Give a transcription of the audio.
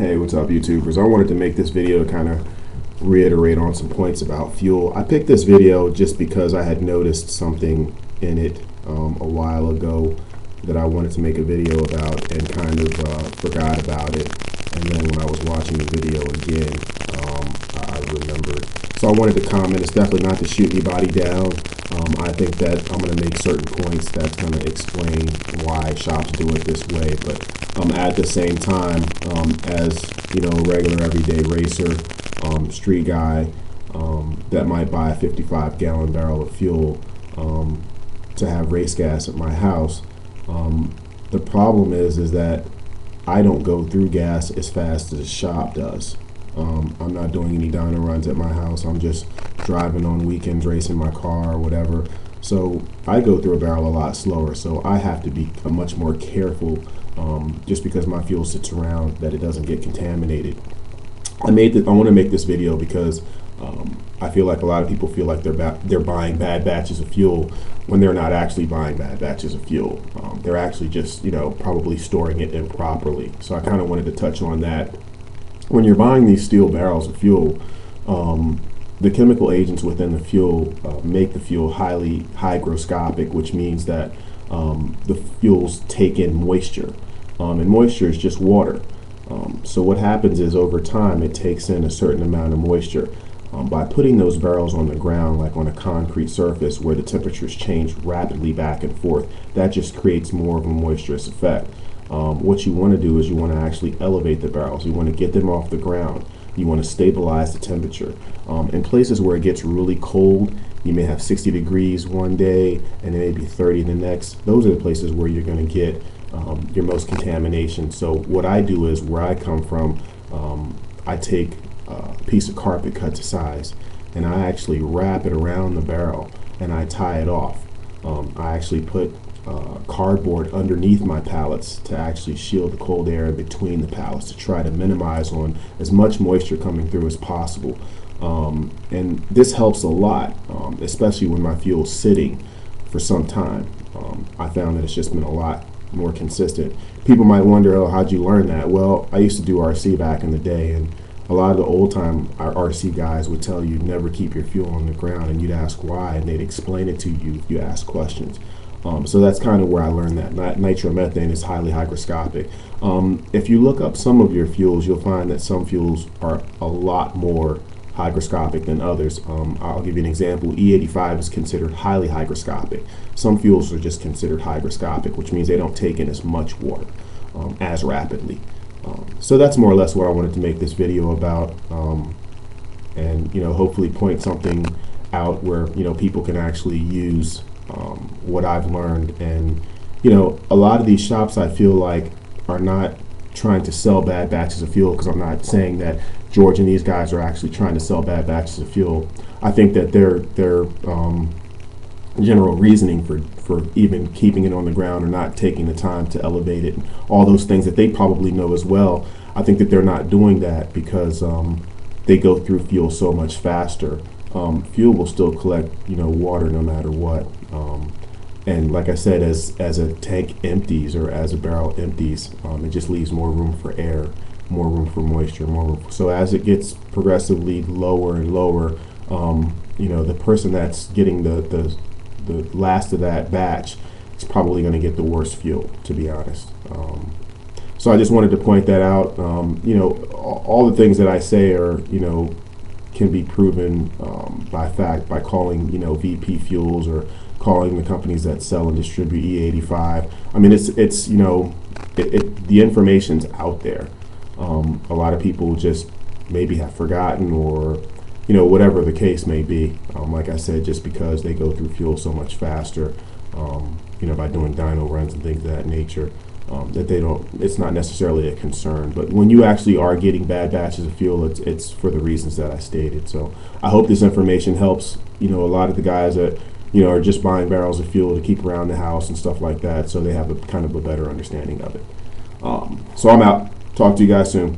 Hey, what's up, YouTubers? I wanted to make this video to kind of reiterate on some points about fuel. I picked this video just because I had noticed something in it a while ago that I wanted to make a video about and kind of forgot about it. And then when I was watching the video again, I remembered. So I wanted to comment. It's definitely not to shoot anybody down. I think that I'm going to make certain points that's going to explain why shops do it this way. But at the same time, as you know, a regular everyday racer, street guy that might buy a 55-gallon barrel of fuel to have race gas at my house, the problem is that I don't go through gas as fast as the shop does. I'm not doing any dyno runs at my house. I'm just driving on weekends, racing my car or whatever. So I go through a barrel a lot slower. So I have to be much more careful just because my fuel sits around that it doesn't get contaminated. I want to make this video because I feel like a lot of people feel like they're buying bad batches of fuel when they're not actually buying bad batches of fuel. They're actually just, probably storing it improperly. So I kind of wanted to touch on that. When you're buying these steel barrels of fuel, the chemical agents within the fuel make the fuel highly hygroscopic, which means that the fuels take in moisture, and moisture is just water. So what happens is over time it takes in a certain amount of moisture. By putting those barrels on the ground, like on a concrete surface where the temperatures change rapidly back and forth, that just creates more of a moisturous effect. What you want to do is you want to actually elevate the barrels. You want to get them off the ground. You want to stabilize the temperature. In places where it gets really cold, you may have 60 degrees one day and it may be 30 the next. Those are the places where you're going to get your most contamination. So what I do is, where I come from, I take a piece of carpet cut to size and I actually wrap it around the barrel and I tie it off. I actually put cardboard underneath my pallets to actually shield the cold air in between the pallets to try to minimize on as much moisture coming through as possible. And this helps a lot, especially when my fuel's sitting for some time. I found that it's just been a lot more consistent. People might wonder, oh, how'd you learn that? Well, I used to do RC back in the day, and a lot of the old time RC guys would tell you never keep your fuel on the ground, and you'd ask why, and they'd explain it to you if you ask questions. So that's kind of where I learned that. Nitromethane is highly hygroscopic. If you look up some of your fuels, you'll find that some fuels are a lot more hygroscopic than others. I'll give you an example. E85 is considered highly hygroscopic. Some fuels are just considered hygroscopic, which means they don't take in as much water as rapidly. So that's more or less what I wanted to make this video about, and hopefully point something out where people can actually use what I've learned. And a lot of these shops, I feel like, are not trying to sell bad batches of fuel, because I'm not saying that George and these guys are actually trying to sell bad batches of fuel. I think that their general reasoning for even keeping it on the ground or not taking the time to elevate it, and all those things that they probably know as well, I think that they're not doing that because they go through fuel so much faster. Fuel will still collect water no matter what. And like I said, as a tank empties or as a barrel empties, it just leaves more room for air, more room for moisture, more room so as it gets progressively lower and lower, the person that's getting the last of that batch is probably going to get the worst fuel, to be honest. So I just wanted to point that out. All the things that I say are can be proven by fact, by calling VP Fuels or calling the companies that sell and distribute E85. I mean, it's the information's out there. A lot of people just maybe have forgotten, or whatever the case may be. Like I said, just because they go through fuel so much faster, by doing dyno runs and things of that nature, that it's not necessarily a concern. But when you actually are getting bad batches of fuel, it's for the reasons that I stated. So I hope this information helps a lot of the guys that are just buying barrels of fuel to keep around the house and stuff like that, so they have a kind of a better understanding of it. So I'm out. Talk to you guys soon.